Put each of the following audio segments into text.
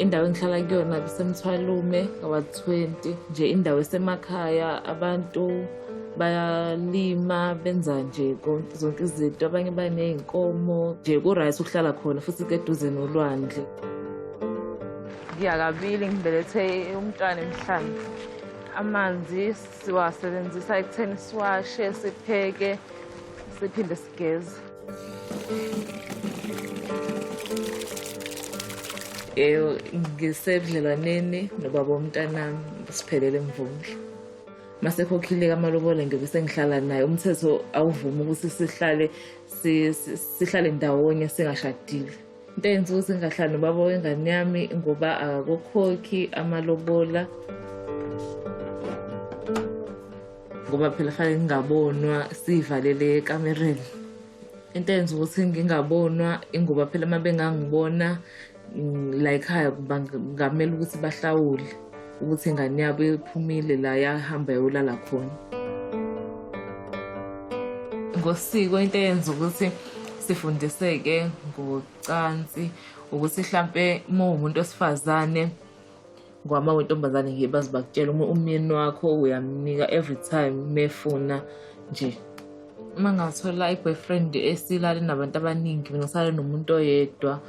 Indawo engihlala kuyona kusemthwalume kawa-20 nje, indawo esemakhaya, abantu bayalima benza nje zonke izinto, abanye baney'nkomo nje, ku-right ukuhlala khona futhi keduze nolwandle. Ngiya kabili ngibelethe umntwana emhlanje. Amanzi siwasebenzisa ekutheni siwashe, sipheke, siphinde sigeze. Ngisebudlelwaneni nobaba womntanami siphelele emvundla. Masekhokhile amalobole ngiyobe sengihlala naye. Umthetho awuvumi ukuthi sihlale ndawonye singashadile. Into eyenza ukuthi ngingahlali nobaba wengane yami ngoba akakokhokhi amalobola. Ngoba phela fanele ngingabonwa sivalele ekamereni. Into eyenza ukuthi ngingabonwa ingoba phela uma bengangibona la ekhaya ngamele ukuthi bahlawule ukuthi ingane yabo iphumile la yahamba yolala khona. Ngosiko into eyenza ukuthi sifundiseke ngocansi ukuthi mhlampe uma umuntu wesifazane ngoba wentombazane ngiye bazi bakutshela umyeni wakho uyamnika every time mefuna nje. Uma ngathola i-boyfriend esilale nabantu abaningi mina ngisale nomuntu oyedwa,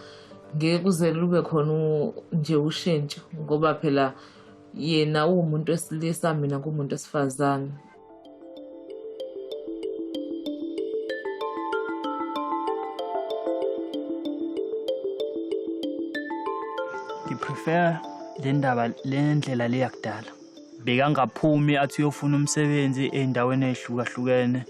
ngeke kuze lube khona nje ushintsho ngoba phela yena uwumuntu wesilisa, mina ngumuntu wesifazane. Ngiprefer le ndlela le yakudala. Bekangaphumi athi uyofuna umsebenzi ey'ndaweni ey'hlukahlukene.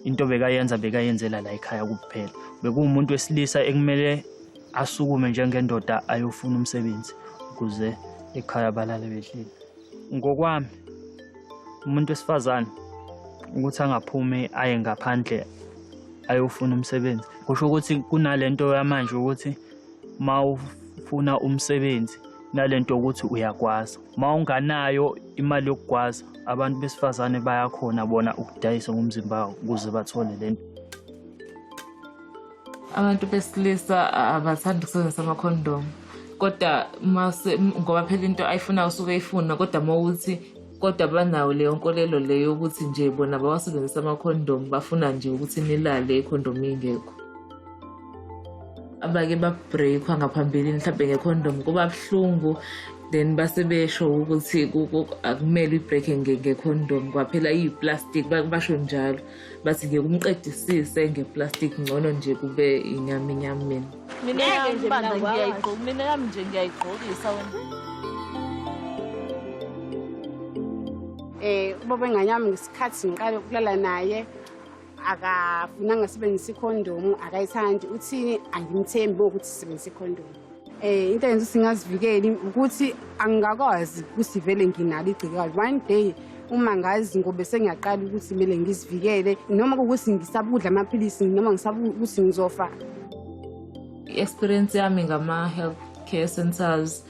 Into bekayenzela la ekhaya kuphela. Bekuwumuntu wesilisa ekumele asukume njengendoda ayofuna umsebenzi ukuze ekhaya balale bedlile. Ngokwami umuntu wesifazane ukuthi angaphumi aye ngaphandle ayofuna umsebenzi, kusho ukuthi kunalento yamanje ukuthi ma ufuna umsebenzi nalento ukuthi uyakwazi. Ma unganayo imali yokugwaza, abantu besifazane bayakhona bona ukudayisa ngomzimba ukuze bathole lento. Abantu besilisa abathanda ukusebenzisa amakhondomu, kodwa ngoba phela into ayifunayo usuke eyifuna, kodwa mawuthi kodwa banawo leyo nkolelo leyo ukuthi nje bona bawasebenzisa amakhondomu, bafuna nje ukuthi nilale ikhondomu ingekho. Abake babreakwa ngaphambilini mhlawumbe ngekhondomu kuba buhlungu, then base besho ukuthi akumele ibreake ngekhondomu ngoba phela iyiplastic, basho njalo bathi ngeke umqedisise ngeplastic, ngcono nje kube inyama enyameni. Mina yami nje ngiyayigqokisa ubaba wengane yami ngesikhathi ngiqala ukulala naye akafunanga asebenzise ikhondomu, akayithandi. Uthini? Angimthembi ukuthi sisebenzise ikhondomu. Into eyenza singazivikeli ukuthi angakwazi ukuthi vele nginalo igcikwane. One day uma ngazi ngobe sengiyaqala ukuthi kumele ngizivikele, noma ukuthi ngisabudla amaphilisi noma ngisabuza ukuthi ngizofa. I-experience yami ngama-health care centers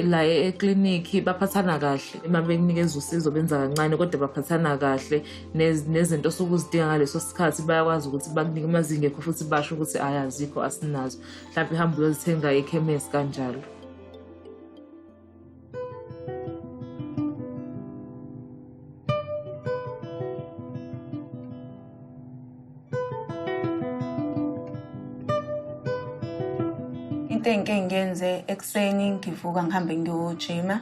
la eklinikhi baphathana kahle. Uma benikeza usizo benza kancane kodwa baphathana kahle, nezinto sokuzidinga ngaleso sikhathi bayakwazi ukuthi bakunike uma zingekho futhi basho ukuthi ayazikho asinazo, mhlawumbe ihamba uyozithenga ekhemesi kanjalo. Into engiyenze ekuseni ngivuka ngihambe ngiyojima,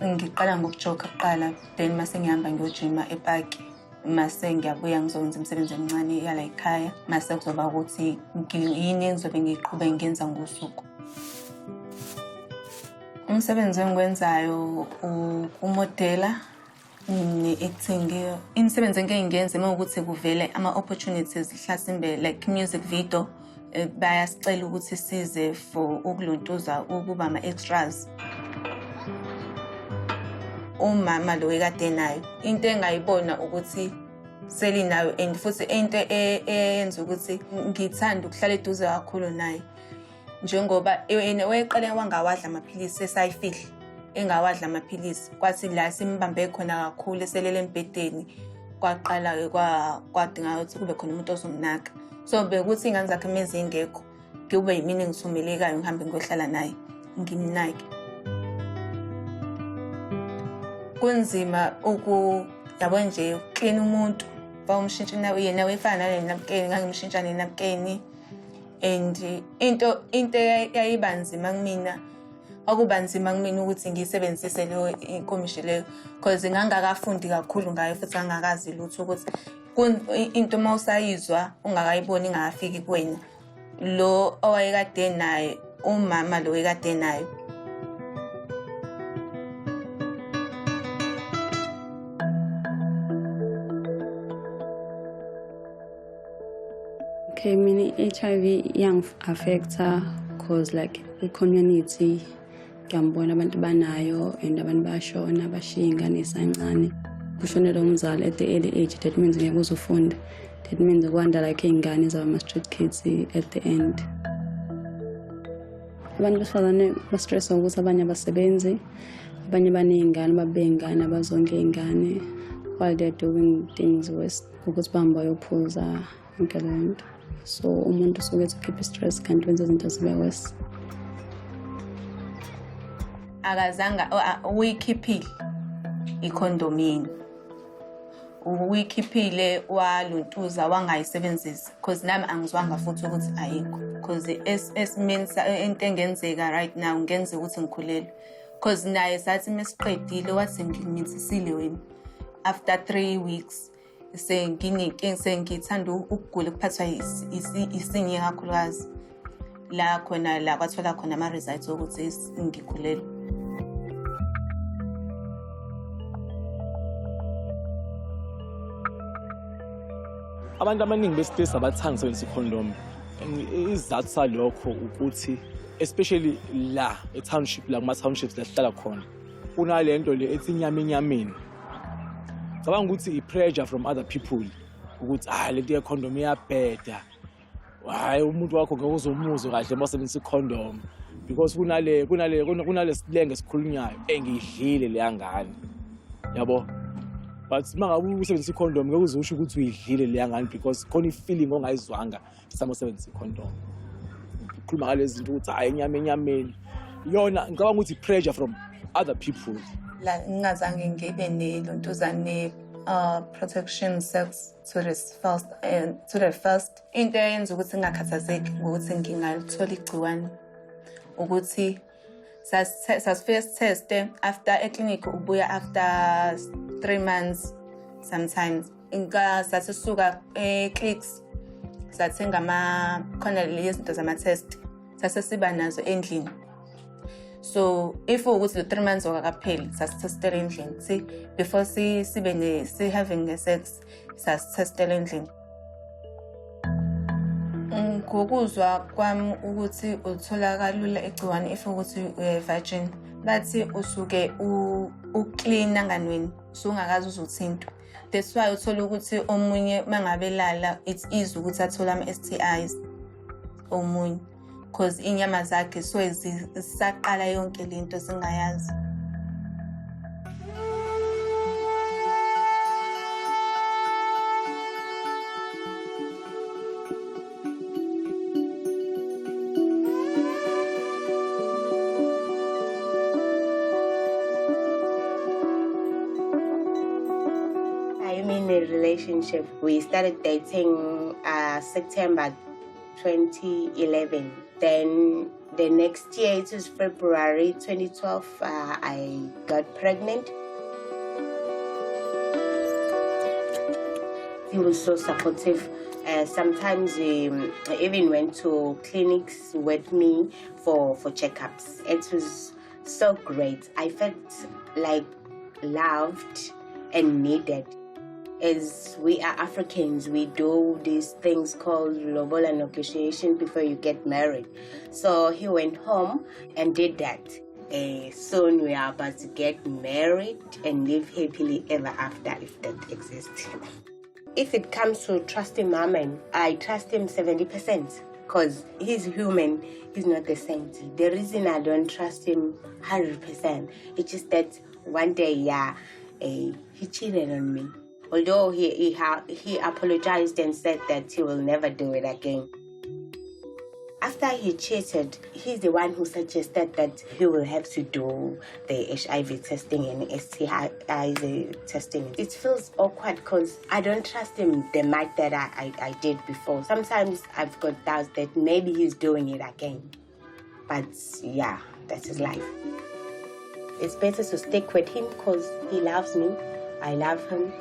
ngiqala ngokujoga kuqala, then mase ngihamba ngiyojima epaki, mase ngiyabuya ngizokwenza imisebenzi emincane yala ekhaya, mase kuzoba ukuthi yini engizobe ngiqhubeka ngiyenza ngosuku. Umsebenzi engiwenzayo umodela ne-acting. Imisebenzi engiyenze uma ukuthi kuvele ama-opportunities mhlasimbe like music video, bayasicela ukuthi size for ukuluntuza ukuba ama-extras. Umama lo ekade nayo into engayibona ukuthi selinayo, and futhi into eyenza ukuthi ngithanda ukuhlala eduze kakhulu naye, njengoba yena wayeqala wangawadla amaphilisi esayifihla, engawadla amaphilisi, kwathi la simbambe khona kakhulu eselele embedeni, kwaqala kwadinga ukuthi kube khona umuntu ozomnaka. So bekuthi ingane zakhe mezingekho kube yimini engithumelekayo ngihambe ngiyohlala naye ngimnake. kunzima yabo nje uklina umuntu bawumshintsha yena wefana nale napkeni ngangimshintsha nenapkeni and into yayiba nzima kumina akuba nzima kumina ukuthi ngisebenzise leyo inkomishi leyo because ngangakafundi kakhulu ngayo futhi angakazi lutho ukuthi into mawusayizwa ungakayiboni ingafiki kuwena lo owayekade naye umama lo ekade naye. Okay, mini HIV yang affecta cause like i-community ngiyambona abantu banayo and abantu bashona bashiya ingane esancane kushonela umzali at the early age. That means ngeke uzufunda. That means kwanda like ingane zaba street kids at the end. Abantu besifazane ba-stress ukuthi abanye abasebenzi, abanye baney'ngane babengane abazonke iy'ngane while they're doing things worse ukuthi bahamba bayophuza yonke leyo nto. So umuntu usuke to keep stress kanti wenza izinto zibe worse. Akazanga uyikhiphile ikhondom yini uyikhiphile waluntuza wangayisebenzisi because nami angizwanga futhi ukuthi ayikho because esimenza into engenzeka right now ngenze ukuthi ngikhulelwe because naye sathi mesiqedile wathi ngimithisile wena after 3 weeks sengithanda ukugula kuphathwa isinye kakhulukazi la khona la kwathola khona ama results ukuthi ngikhulelwe. Abantu abaningi besilisa abathanda ukusebenzisa icondom. Isizathu salokho ukuthi especially la e-township la kuma-townships lahlala khona kunalento le ethi inyama enyameni. Cabanga ukuthi i-pressure from other people ukuthi lento ye-condom iyabheda. Hayi umuntu wakho ngeke uzomuzwa kahle masebenzisa i-condom because kunale silenge esikhulunyayo engiyidlile le yangane. Yabo? But mangabe usebenzisa i-condom ngeke uzusho ukuthi uyidlile le yangane because khona i-feeling ongayizwanga samosebenzisa i-condom. Ukhuluma ngalezi zinto ukuthi inyama enyameni yona ngicabanga ukuthi i-pressure from other people. La ngazange ngibe nelontuzane protection sex to the first into eyenza ukuthi ngingakhathazeki ngokuthi ngingalithola igciwane ukuthi sasifike siteste after eclinic ubuya after 3 months sometimes sasisuka clicks sathenga khona lezinto zama-test sasesiba nazo endlini. So if ukuthi lo 3 months okakapheli sasitestela endlini see before sibe having a sex sasitestela endlini. Ngokuzwa kwami ukuthi uthola kalula igciwane if ukuthi virgin bathi usuke uclean nganweni usungakazi uzuthinto. That's why uthola ukuthi omunye mangabelala it's easy ukuthi athola ama-STIs omunye because inyama zakhe so zisaqala yonke lento singayazi. I'm in a relationship. We started dating September 2011. Then the next year, it was February 2012, I got pregnant. He was so supportive. Sometimes he even went to clinics with me for checkups. It was so great. I felt like loved and needed. As we are Africans, we do these things called lobola negotiation before you get married. So he went home and did that. Soon we are about to get married and live happily ever after, if that exists. If it comes to trusting Maman, I trust him 70% because he's human, he's not a saint. The reason I don't trust him 100%, it's just that one day, he cheated on me. Although he apologized and said that he will never do it again. After he cheated, he's the one who suggested that he will have to do the HIV testing and STI testing. It feels awkward because I don't trust him the much that I did before. Sometimes I've got doubts that maybe he's doing it again. But yeah, that's his life. It's better to stick with him because he loves me. I love him.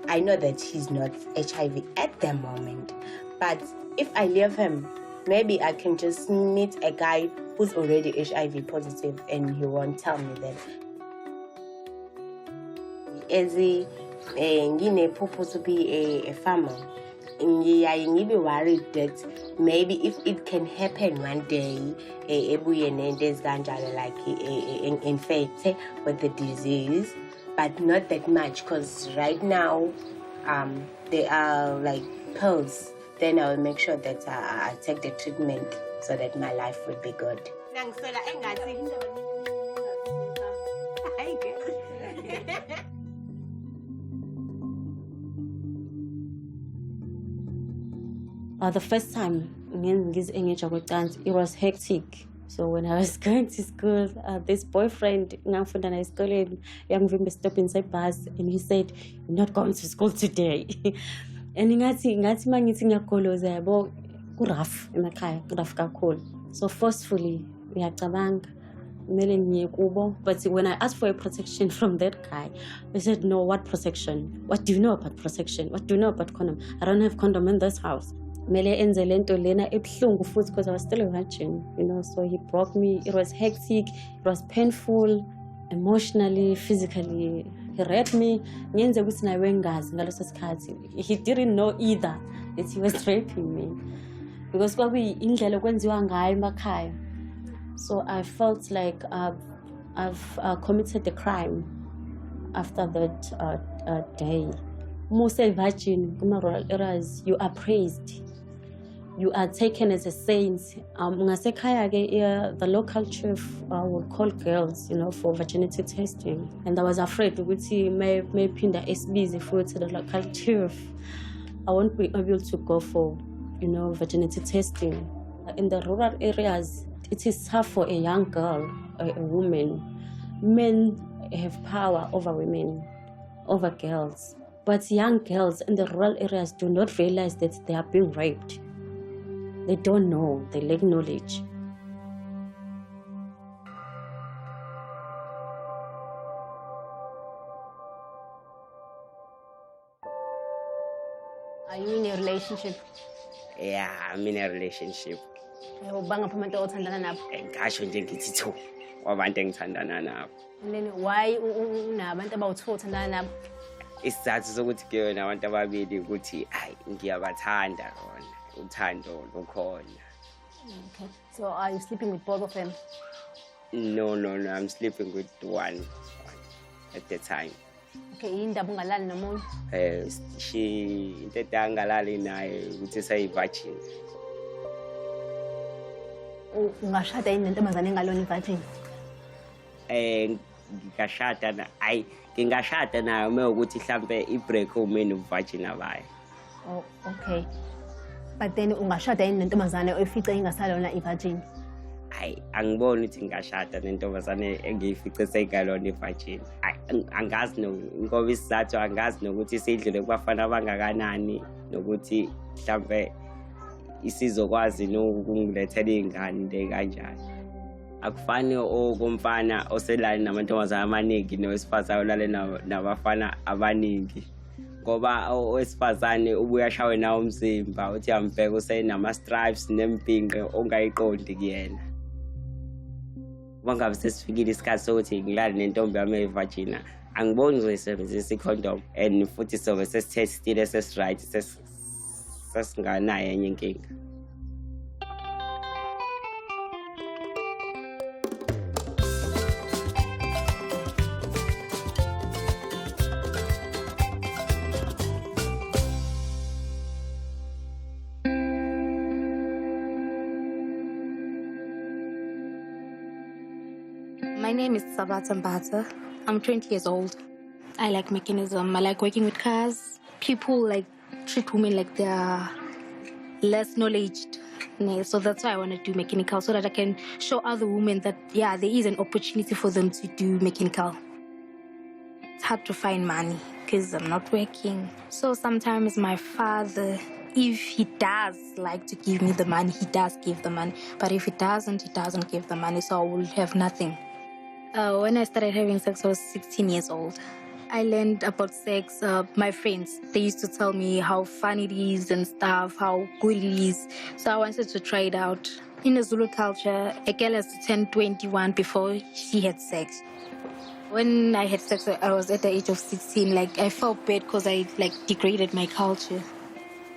I know that he's not HIV at the moment. But if I leave him, maybe I can just meet a guy who's already HIV positive and he won't tell me that. As a purpose to be a farmer, I'm be worried that maybe if it can happen one day, like infected with the disease, but not that much because right now they are like pills. Then I will make sure that I take the treatment so that my life will be good. The first time it was hectic. So when I was going to school, this boyfriend stopped inside bus and he said, "You're not going to school today." And so forcefully, but when I asked for a protection from that guy, they said, "No, what protection? What do you know about protection? What do you know about condom? I don't have condom in this house." Because I was still a virgin, so he broke me. It was hectic, it was painful, emotionally, physically. He raped me. He didn't know either that he was raping me. Because so I felt like I've committed a crime after that day. Most virgin, you are praised. You are taken as a saint. The local chief would call girls, for virginity testing. And I was afraid to may pin the SBs if we to the local chief. I won't be able to go for, virginity testing. In the rural areas, it is tough for a young girl, a woman. Men have power over women, over girls. But young girls in the rural areas do not realize that they are being raped. They don't know, they lack knowledge. Are you in a relationship? Yeah, I'm in a relationship. And then why unabantu abawuthandana nabo? Isizathu sokuthi ke wena abantu ababili ukuthi hayi ngiyabathanda bona uthando lukhona. Okay. So are you sleeping with both of them? No, I'm sleeping with one at the time. Okay, indaba ungalali nomunye? Into angalali naye ukuthi sayi-virgin. Ungashada yini nentombazane engalona i-virgin? Ngingashada nayo mewukuthi mhlambe i-break umeni u-virgin abayo. Oh, okay. But then ungashada yini nentombazane oyifice ingasalona i-virgin? Hayi, angiboni ukuthi ngingashada nentombazane engiyifice seyingalona i-virgin. Angazi ngoba isizathu angazi nokuthi sidlule kubafana abangakanani nokuthi mhlambe isizokwazi ukungilethela iy'ngane le kanjani. Akufani okomfana oselali namantombazane amaningi nowesifazane olale nabafana abaningi. Ngoba owesifazane ubuya shawe nawo umzimba uthi ambheka usenama-stripes nembhinqe ongayiqondi kuyena. Bangabe sesifikile isikhathi sokuthi ngilale nentombi yami eyi-virgin, angiboni ngizoyisebenzisa i-condom and futhi sobe sesithestile sesi-right sesinganayo enye inkinga. My name is Sabata Mbata. I'm 20 years old. I like mechanism. I like working with cars. People treat women like they're less knowledge So that's why I want to do mechanical, so that I can show other women that, yeah, there is an opportunity for them to do mechanical. It's hard to find money because I'm not working. So sometimes my father, if he does like to give me the money, he does give the money. But if he doesn't give the money, so I will have nothing. When I started having sex, I was 16 years old. I learned about sex. My friends, they used to tell me how fun it is and stuff, how good it is. So I wanted to try it out. In the Zulu culture, a girl has to turn 21 before she had sex. When I had sex, I was at the age of 16. Like, I felt bad because I degraded my culture.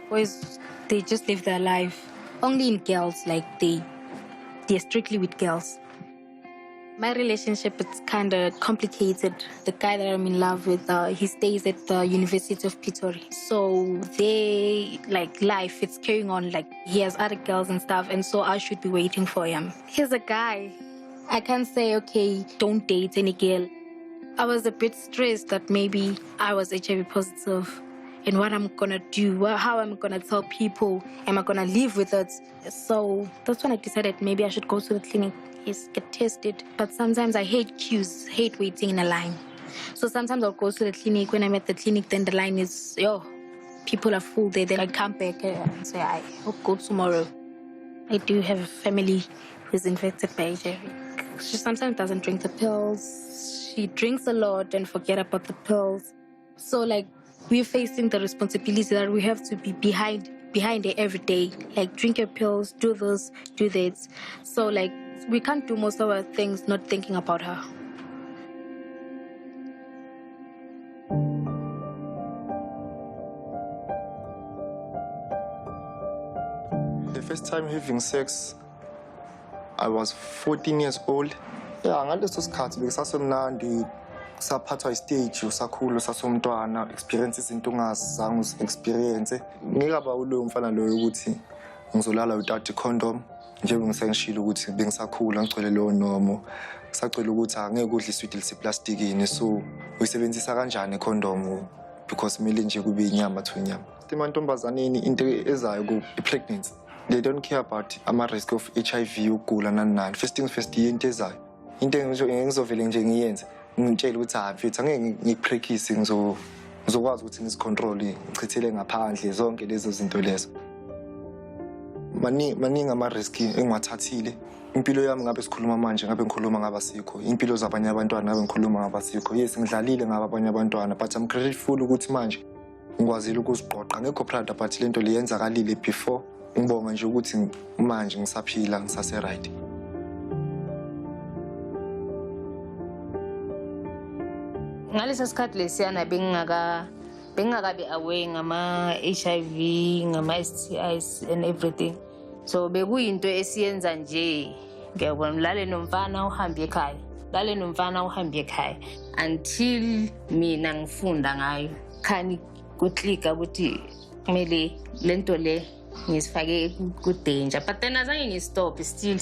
Boys, they just live their life. Only in girls, they're strictly with girls. My relationship is kind of complicated. The guy that I'm in love with, he stays at the University of Pretoria. So they, life, it's carrying on. He has other girls and stuff, and so I should be waiting for him. He's a guy. I can't say, okay, don't date any girl. I was a bit stressed that maybe I was HIV positive and what I'm going to do, how I'm going to tell people, am I going to live with it? So that's when I decided maybe I should go to the clinic. Yes, get tested. But sometimes I hate queues, hate waiting in a line. So sometimes I'll go to the clinic. When I'm at the clinic, then the line is, people are full there. Then I come back and say, I'll go tomorrow. I do have a family who's infected by HIV. She sometimes doesn't drink the pills. She drinks a lot and forget about the pills. So we're facing the responsibility that we have to be behind her every day. Drink your pills, do this, do that. So we can't do most of our things not thinking about her. The first time having sex, I was 14 years old. Ngaleso sikhathi bekusasemnandi, saphathwa istage usakhulu sasomntwana, experience izinto ongazange uzi-experience. Ngikaba uloyo mfana loyo ukuthi ngizolala without condom. Njengoba ngisengishilo ukuthi bengisakhula ngicwele lowo nomo, ngisacela ukuthi angeke udle iswidi liseplastikini, so uyisebenzisa kanjani condom because kumele nje kube inyama to inyama. Emantombazaneni into ezayo ku-pregnancy, they don't care about ama-risk of HIV ukugula nani. First things first, into ezayo. Into engizovele nje ngiyenze, ngitshele ukuthi mfethu angeke ngikuphrekise, ngizokwazi ukuthi ngizicontrol, ngichithele ngaphandle zonke lezo zinto lezo. Maningi ama-risk engiwathathile. Impilo yami ngabe sikhuluma manje, ngabe ngikhuluma ngabasikho. Impilo zabanye abantwana ngabe ngikhuluma ngabasikho. Yes, ngidlalile ngabanye abantwana, but I'm grateful ukuthi manje ngikwazile ukuziqoqa. Ngekho proud but lento leyenzakalile before. Ngibonga nje ukuthi manje ngisaphila, ngisase-right. Ngalesa sikhathi lesiyana bengingakabe aware ngama-HIV, ngama-STIs and everything. So bekuyinto esiyenza nje, ngiyabona lale nomfana uhambe ekhaya, lale nomfana uhambe ekhaya, until mina ngifunda ngayo. Khani kuklika ukuthi kumele lento le ngisifake ku-danger, but then azange ngistop still.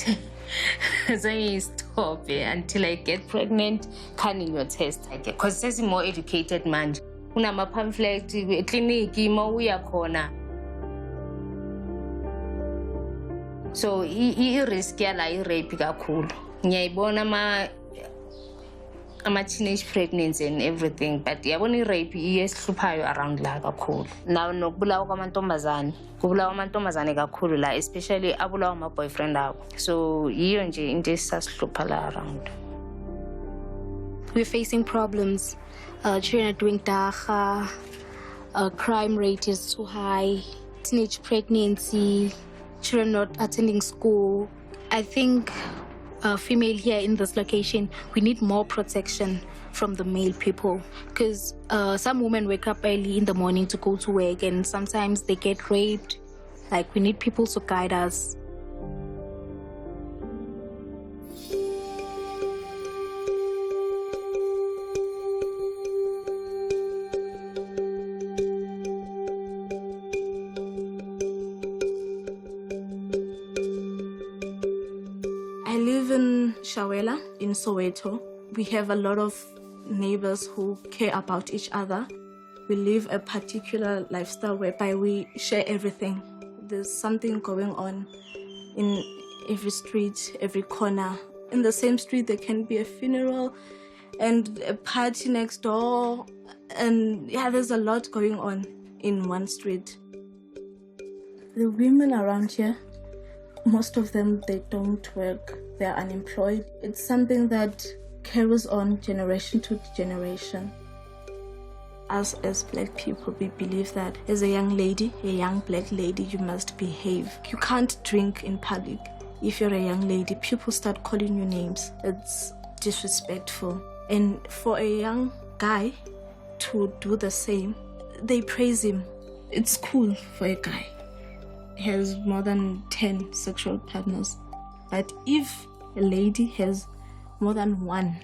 Azange ngistop until I get pregnant. Khani ngiyotest because sesi more educated manje. Kunama-pamphlet ekliniki mawuya khona. So i-risk yala i-rape kakhulu. Ngiyayibona ama-teenage pregnancy and everything, but yabona i-rape iyesihluphayo around la kakhulu. Now nokubulawa kwamantombazane, kubulawa amantombazane kakhulu la, especially abulawa ama-boyfriend abo. So yiyo nje into esasihlupha la around. We're facing problems. Children are doing dacha, crime rate is too high, teenage pregnancy, children not attending school. I think female here in this location, we need more protection from the male people, because some women wake up early in the morning to go to work and sometimes they get raped. We need people to guide us. I live in Shawela, in Soweto. We have a lot of neighbors who care about each other. We live a particular lifestyle whereby we share everything. There's something going on, in every street, every corner. In the same street, there can be a funeral and a party next door. And yeah, there's a lot going on in one street. The women around here, most of them, they don't work. They're unemployed. It's something that carries on generation to generation. Us as black people, we believe that as a young lady, a young black lady, you must behave. You can't drink in public. If you're a young lady, people start calling you names. It's disrespectful. And for a young guy to do the same, they praise him. It's cool for a guy. He has more than 10 sexual partners. But if a lady has more than one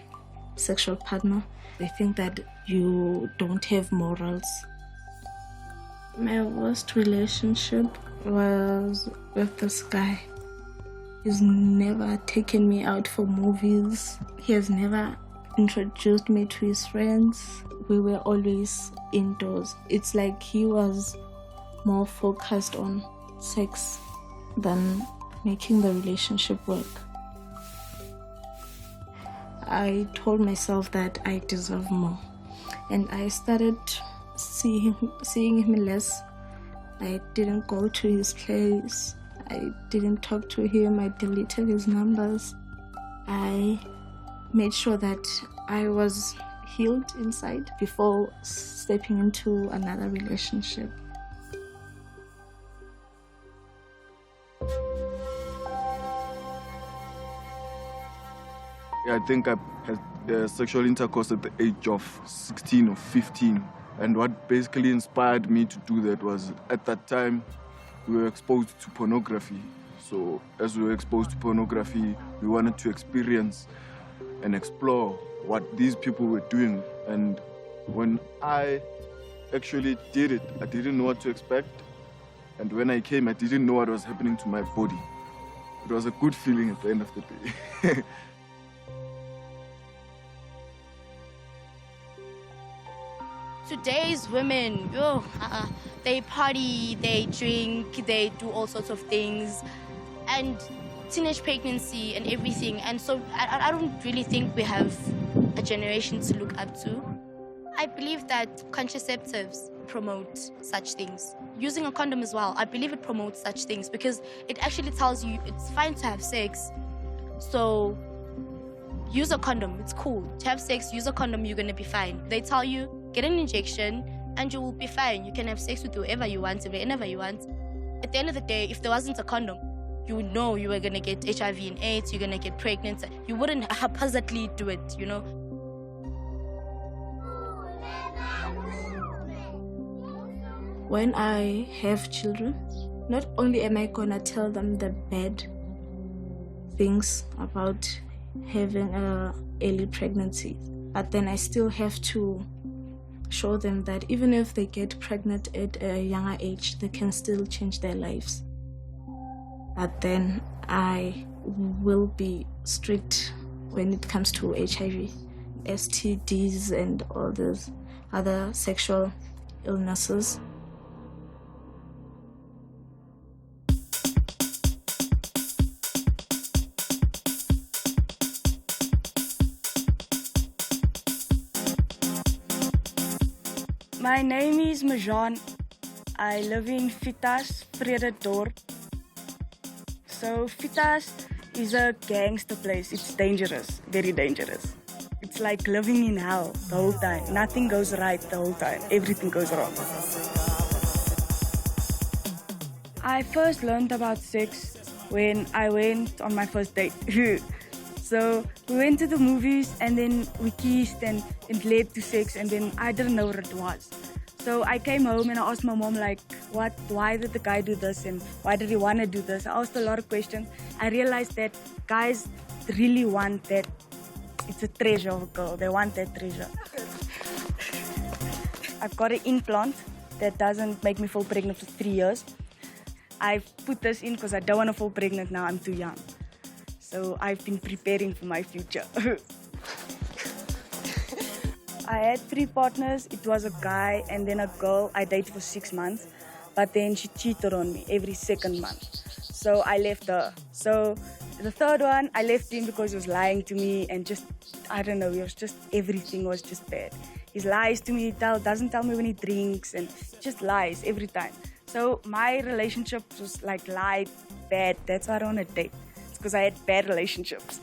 sexual partner, they think that you don't have morals. My worst relationship was with this guy. He's never taken me out for movies. He has never introduced me to his friends. We were always indoors. It's like he was more focused on sex than making the relationship work. I told myself that I deserve more, and I started seeing him less. I didn't go to his place. I didn't talk to him. I deleted his numbers. I made sure that I was healed inside before stepping into another relationship. I think I had sexual intercourse at the age of 16 or 15. And what basically inspired me to do that was, at that time, we were exposed to pornography. So as we were exposed to pornography, we wanted to experience and explore what these people were doing. And when I actually did it, I didn't know what to expect. And when I came, I didn't know what was happening to my body. It was a good feeling at the end of the day. Today's women, they party, they drink, they do all sorts of things, and teenage pregnancy and everything. And so I don't really think we have a generation to look up to. I believe that contraceptives promote such things. Using a condom as well, I believe it promotes such things because it actually tells you it's fine to have sex. So use a condom, it's cool. To have sex, use a condom, you're gonna be fine. They tell you, get an injection and you will be fine. You can have sex with whoever you want, whenever you want. At the end of the day, if there wasn't a condom, you would know you were gonna get HIV and AIDS, you're gonna get pregnant. You wouldn't haphazardly do it, you know? When I have children, not only am I gonna tell them the bad things about having an early pregnancy, but then I still have to show them that even if they get pregnant at a younger age, they can still change their lives. But then I will be strict when it comes to HIV, STDs, and all those other sexual illnesses. My name is Majan. I live in Fitas, Vrededorp. So Fitas is a gangster place. It's dangerous, very dangerous. It's like living in hell the whole time. Nothing goes right the whole time. Everything goes wrong. I first learned about sex when I went on my first date. So we went to the movies and then we kissed and it led to sex, and then I didn't know what it was. So I came home and I asked my mom, like, why did the guy do this and why did he want to do this? I asked a lot of questions. I realized that guys really want that. It's a treasure of a girl. They want that treasure. I've got an implant that doesn't make me fall pregnant for 3 years. I put this in because I don't want to fall pregnant now. I'm too young. So I've been preparing for my future. I had 3 partners. It was a guy and then a girl I dated for 6 months. But then she cheated on me every second month. So I left her. So the third one, I left him because he was lying to me and just, I don't know, everything was just bad. He lies to me, doesn't tell me when he drinks, and just lies every time. So my relationship was like lied, bad. That's why I don't want to date. It's because I had bad relationships.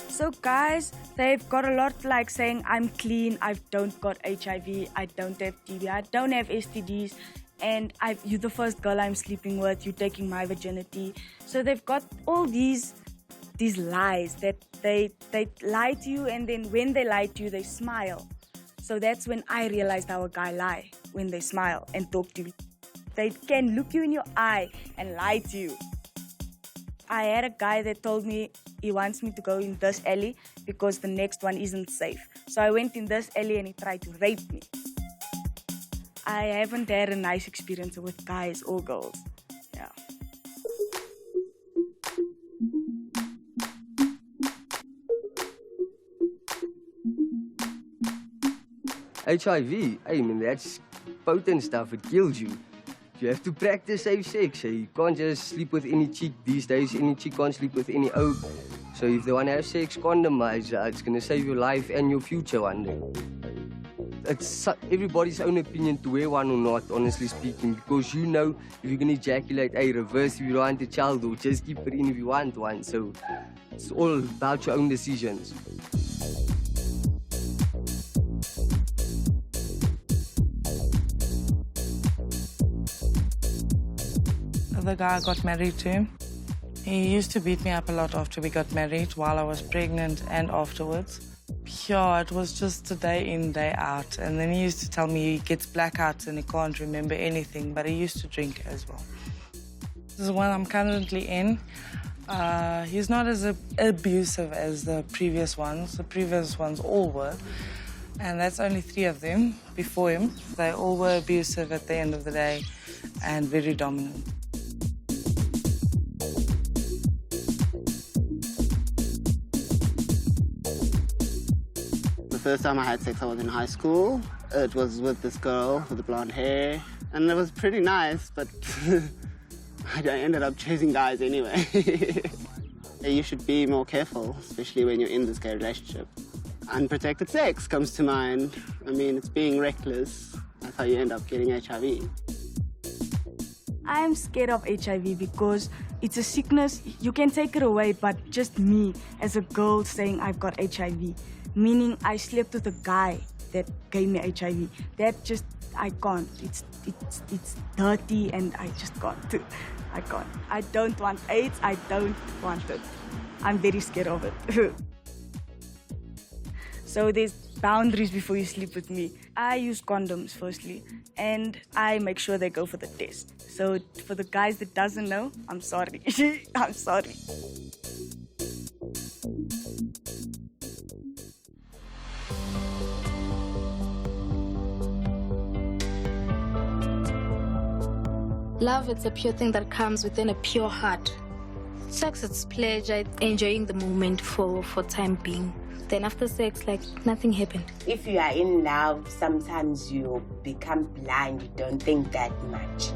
So guys, they've got a lot like saying, I'm clean, I don't got HIV, I don't have TB, I don't have STDs, and you're the first girl I'm sleeping with, you're taking my virginity. So they've got all these lies that they lie to you, and then when they lie to you, they smile. So that's when I realized how a guy lie, when they smile and talk to you. They can look you in your eye and lie to you. I had a guy that told me he wants me to go in this alley because the next one isn't safe. So I went in this alley and he tried to rape me. I haven't had a nice experience with guys or girls. Yeah. HIV, I mean, that's potent stuff. It kills you. You have to practice safe sex. You can't just sleep with any chick these days. Any chick can't sleep with any oak. So if they want to have sex, condomize. It's going to save your life and your future one day. It's everybody's own opinion to wear one or not, honestly speaking, because you know if you're going to ejaculate, reverse if you don't want a child, or just keep it in if you want one. So it's all about your own decisions. The guy I got married to, he used to beat me up a lot after we got married, while I was pregnant and afterwards. Yeah, it was just a day in, day out. And then he used to tell me he gets blackouts and he can't remember anything, but he used to drink as well. This is the one I'm currently in. He's not as abusive as the previous ones. The previous ones all were. And that's only 3 of them before him. They all were abusive at the end of the day and very dominant. The first time I had sex, I was in high school. It was with this girl with the blonde hair, and it was pretty nice, but I ended up chasing guys anyway. You should be more careful, especially when you're in this gay relationship. Unprotected sex comes to mind. I mean, it's being reckless. That's how you end up getting HIV. I'm scared of HIV because it's a sickness. You can take it away, but just me as a girl saying I've got HIV, meaning I slept with a guy that gave me HIV. That just, I can't. It's dirty and I just can't. I can't. I don't want AIDS. I don't want it. I'm very scared of it. So there's boundaries before you sleep with me. I use condoms firstly, and I make sure they go for the test. So for the guys that doesn't know, I'm sorry. I'm sorry. Love, it's a pure thing that comes within a pure heart. Sex, it's pleasure, enjoying the moment for time being. Then after sex, like nothing happened. If you are in love, sometimes you become blind, you don't think that much.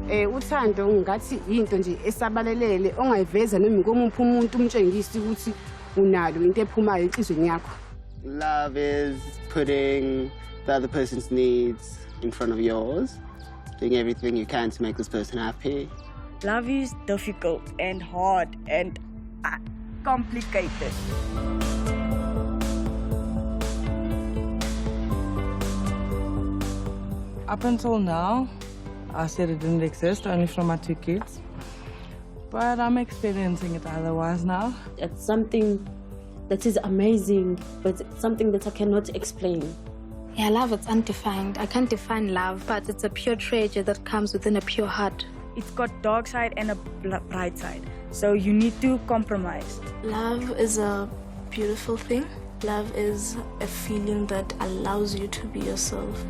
Uthando ngathi into nje esabalelele ongayiveza noma ngomuphi umuntu umtshengisi ukuthi unalo into ephumayo enhlizweni yakho. Love is putting the other person's needs in front of yours, doing everything you can to make this person happy. Love is difficult and hard and complicated. Up until now, I said it didn't exist, only from my 2 kids. But I'm experiencing it otherwise now. It's something that is amazing, but it's something that I cannot explain. Yeah, love, it's undefined. I can't define love, but it's a pure treasure that comes within a pure heart. It's got dark side and a bright side, so you need to compromise. Love is a beautiful thing. Love is a feeling that allows you to be yourself.